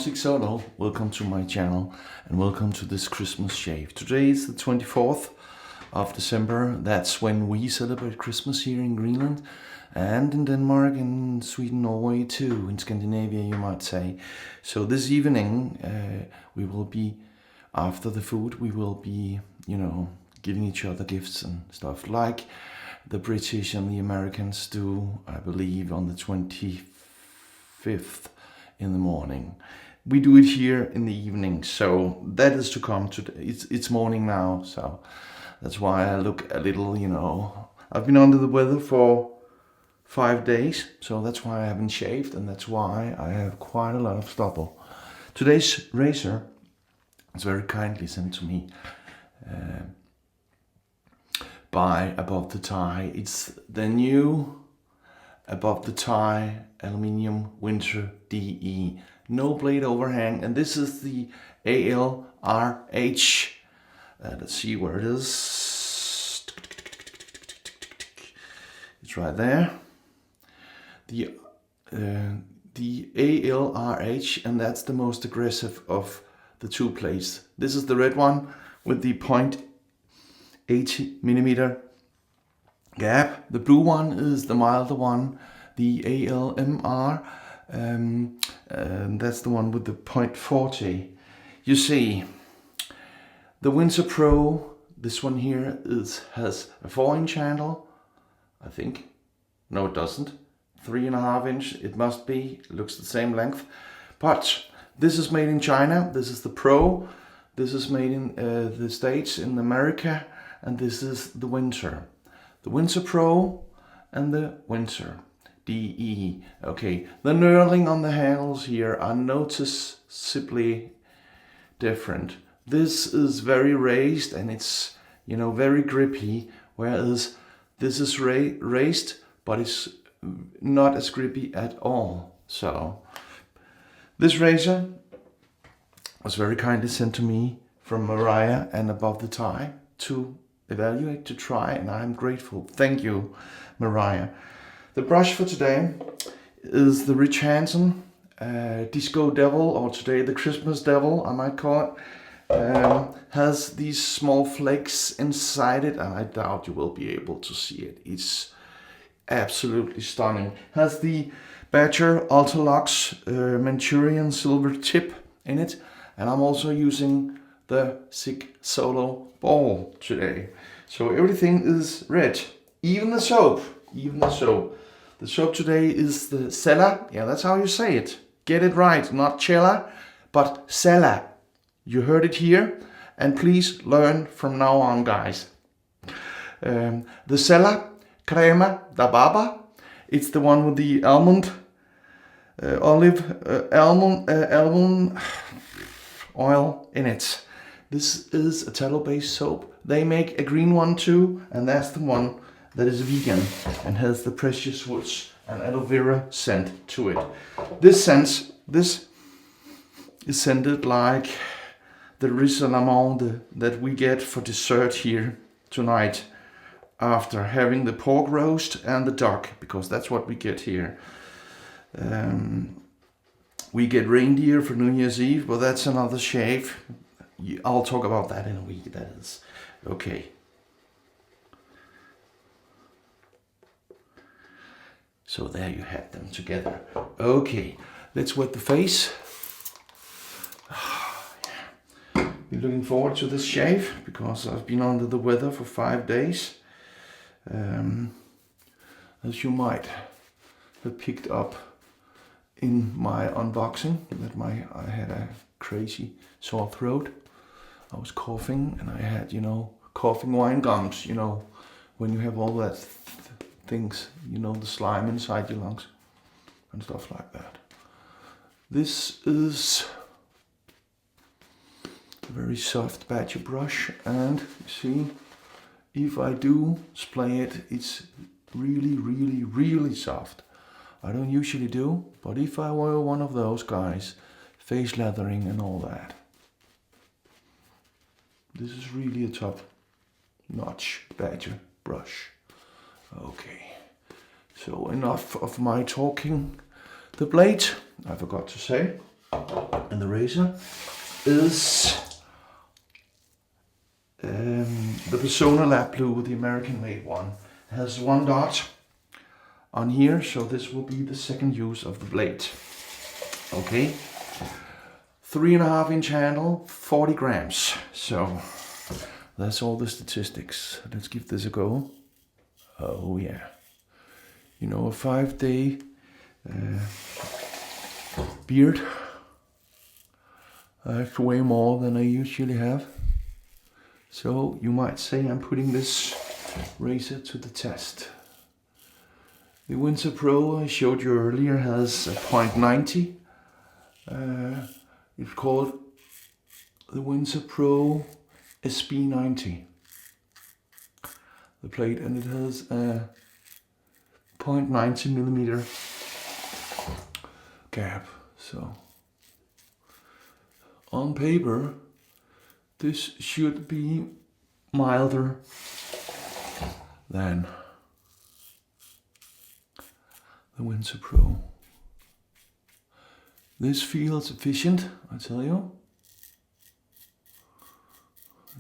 Sigsolo. Welcome to my channel and welcome to this Christmas shave. Today is the 24th of December. That's when we celebrate Christmas here in Greenland and in Denmark and Sweden, Norway too, in Scandinavia you might say. So this evening we will be, after the food, we will be, giving each other gifts and stuff like the British and the Americans do, I believe, on the 25th in the morning. We do it here in the evening, so that is to come today. It's morning now, so that's why I look a little, I've been under the weather for 5 days, so that's why I haven't shaved, and that's why I have quite a lot of stubble. Today's razor is very kindly sent to me by Above the Tie. It's the new Above the Tie Aluminium Windsor DE. No blade overhang, and this is the ALRH. Let's see where it is. It's right there. The ALRH, and that's the most aggressive of the two blades. This is the red one with the 0.8 millimeter gap. The blue one is the milder one, the ALMR, and that's the one with the 0.40. You see, the Windsor Pro, this one here has a 4-inch handle, I think. No, it doesn't. 3.5 inch, it must be. It looks the same length. But this is made in China. This is the Pro. This is made in the States, in America, and this is the Windsor. The Windsor Pro and the Windsor DE. Okay, the knurling on the handles here are noticeably different. This is very raised and it's, very grippy, whereas this is raised, but it's not as grippy at all. So, this razor was very kindly sent to me from Mariah and Above the Tie to evaluate, to try, and I'm grateful. Thank you, Mariah. The brush for today is the Rich Hansen Disco Devil, or today the Christmas Devil, I might call it. Has these small flakes inside it, and I doubt you will be able to see it. It's absolutely stunning. Has the Badger UltraLux Manchurian silver tip in it, and I'm also using the sigsolo ball today. So everything is red, even the soap, The soap today is the Cella. Yeah, that's how you say it. Get it right, not Cella, but Cella. You heard it here, and please learn from now on, guys. The Cella Crema da Barber. It's the one with the almond oil in it. This is a tallow-based soap. They make a green one too, and that's the one that is vegan and has the precious woods and aloe vera scent to it. This is scented like the riz à l'amande that we get for dessert here tonight after having the pork roast and the duck, because that's what we get here. We get reindeer for New Year's Eve, but that's another shave. I'll talk about that in a week, that is. Okay. So there you have them together. Okay, let's wet the face. Been looking forward to this shave because I've been under the weather for 5 days. As you might have picked up in my unboxing, that I had a crazy sore throat. I was coughing and I had, coughing wine gums, when you have all that things, the slime inside your lungs and stuff like that. This is a very soft badger brush, and you see, if I do spray it, it's really, really, really soft. I don't usually do, but if I were one of those guys, face lathering and all that, this is really a top-notch badger brush. Okay, so enough of my talking. The blade, I forgot to say, in the razor is the Personna Lab Blue, the American made one. It has one dot on here, so this will be the second use of the blade. Okay, 3.5 inch handle, 40 grams. So that's all the statistics. Let's give this a go. Oh yeah, you know, a 5-day beard. That's way more than I usually have. So you might say I'm putting this razor to the test. The Windsor Pro I showed you earlier has a 0.90. It's called the Windsor Pro SB90. The plate, and it has a 0.90 millimeter gap. So on paper, this should be milder than the Windsor Pro. This feels efficient, I tell you.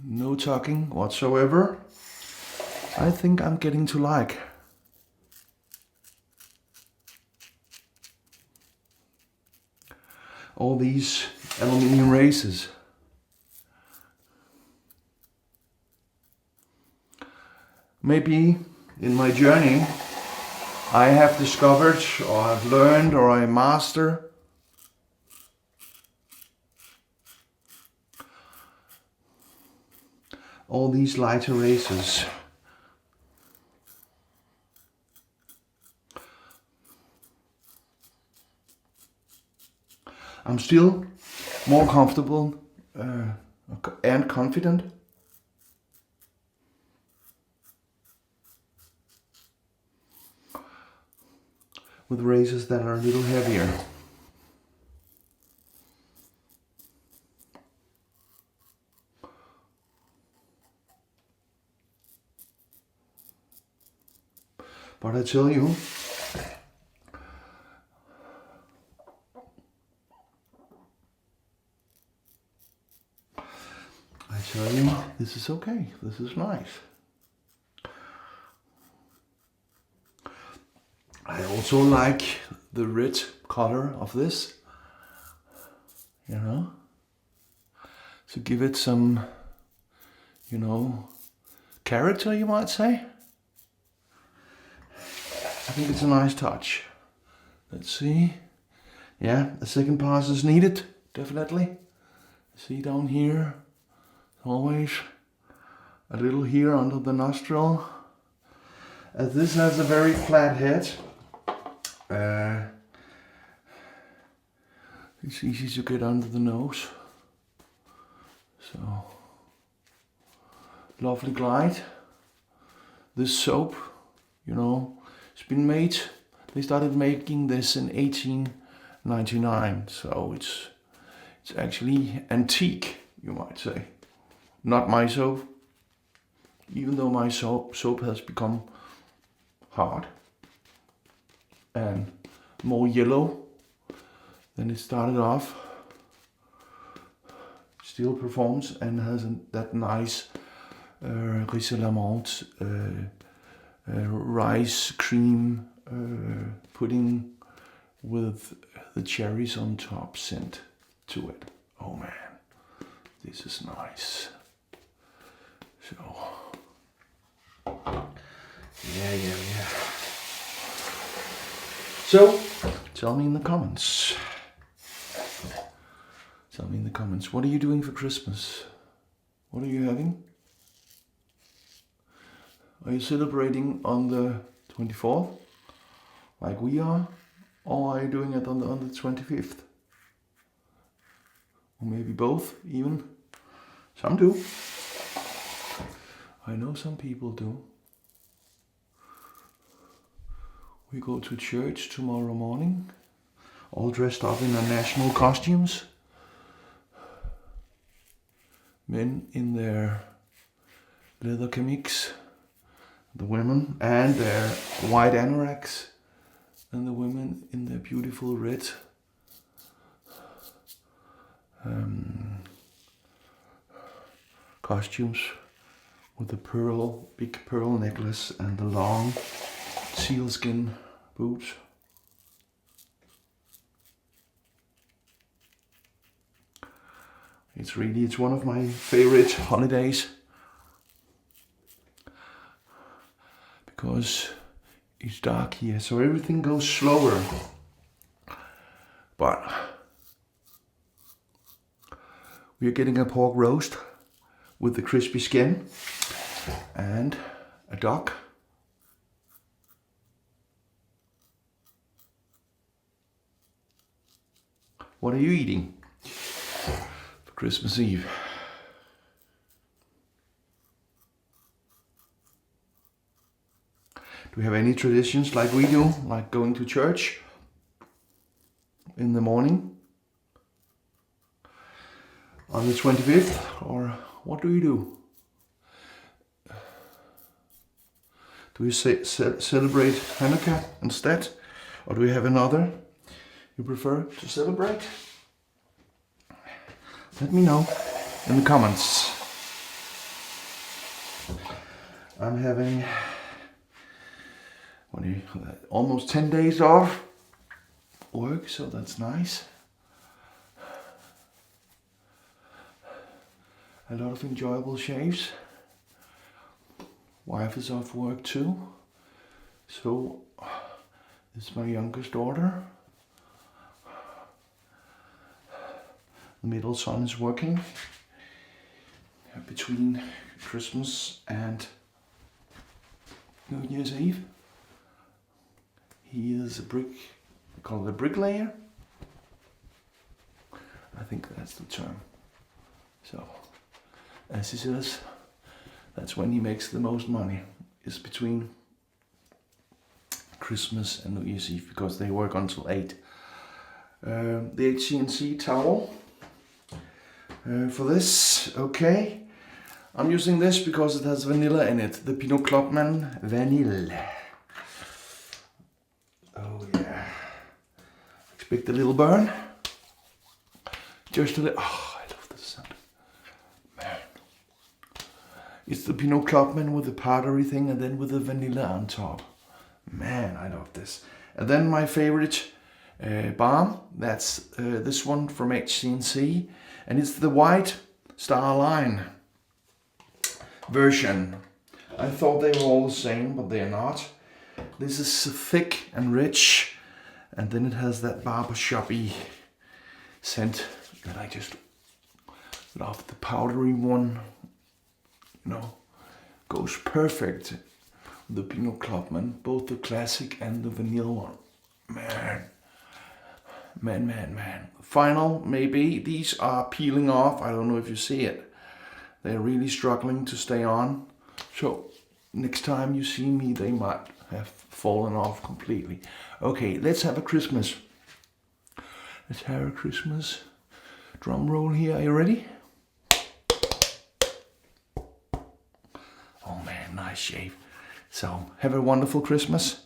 No tucking whatsoever. I think I'm getting to like. All these aluminium razors. Maybe in my journey I have discovered, or I've learned, or I master all these lighter razors. I'm still more comfortable and confident with razors that are a little heavier. But I tell you, this is okay. This is nice. I also like the red color of this, you know, to give it some, you know, character, you might say. I think it's a nice touch. Let's see. Yeah, a second pass is needed, definitely. See down here, always a little here under the nostril. As this has a very flat head, it's easy to get under the nose. So, lovely glide. This soap, you know, it's been made, they started making this in 1899, so it's actually antique, you might say. Not my soap, even though my soap has become hard and more yellow than it started off. Still performs and has that nice risalamande rice cream pudding with the cherries on top scent to it. Oh man, this is nice. So yeah. So tell me in the comments. What are you doing for Christmas? What are you having? Are you celebrating on the 24th, like we are? Or are you doing it on the 25th? Or maybe both, even? Some do. I know some people do. We go to church tomorrow morning, all dressed up in our national costumes. Men in their leather kamiks, the women, and their white anoraks, and the women in their beautiful red costumes with the big pearl necklace and the long sealskin boots. It's one of my favorite holidays because it's dark here, so everything goes slower. But we are getting a pork roast with the crispy skin and a duck. What are you eating for Christmas Eve? Do we have any traditions like we do, like going to church in the morning on the 25th, or what do we do? Do we celebrate Hanukkah instead, or do we have another you prefer to celebrate? Let me know in the comments. I'm having almost 10 days off work, so that's nice. A lot of enjoyable shaves. Wife is off work too, so this is my youngest daughter. The middle son is working between Christmas and New Year's Eve. He is we call it a bricklayer. I think that's the term. So, as he says, that's when he makes the most money, is between Christmas and New Year's Eve, because they work until 8. The HC&C towel for this, okay. I'm using this because it has vanilla in it, the Pinaud Clubman Vanilla. Oh yeah. Expect a little burn. Just a little. Oh, I love this scent. Man. It's the Pinaud Clubman with the powdery thing and then with the vanilla on top. Man, I love this. And then my favorite balm, that's this one from HC&C. And it's the White Star Line version. I thought they were all the same, but they're not. This is thick and rich, and then it has that barbershop-y scent that I just love. The powdery one, you know, goes perfect with the Pinaud Clubman, both the classic and the vanilla one. Man. Final, maybe. These are peeling off. I don't know if you see it. They're really struggling to stay on. So next time you see me, they might have fallen off completely. Okay, let's have a Christmas. Let's have a Christmas drum roll here. Are you ready? Oh man, nice shave. So have a wonderful Christmas.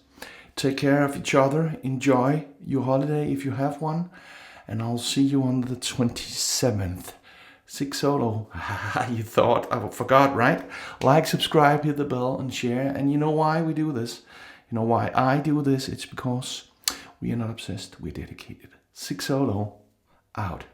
Take care of each other. Enjoy your holiday if you have one. And I'll see you on the 27th. Sigsolo. You thought I forgot, right? Like, subscribe, hit the bell, and share. And you know why we do this? You know why I do this? It's because we are not obsessed. We're dedicated. Sigsolo out.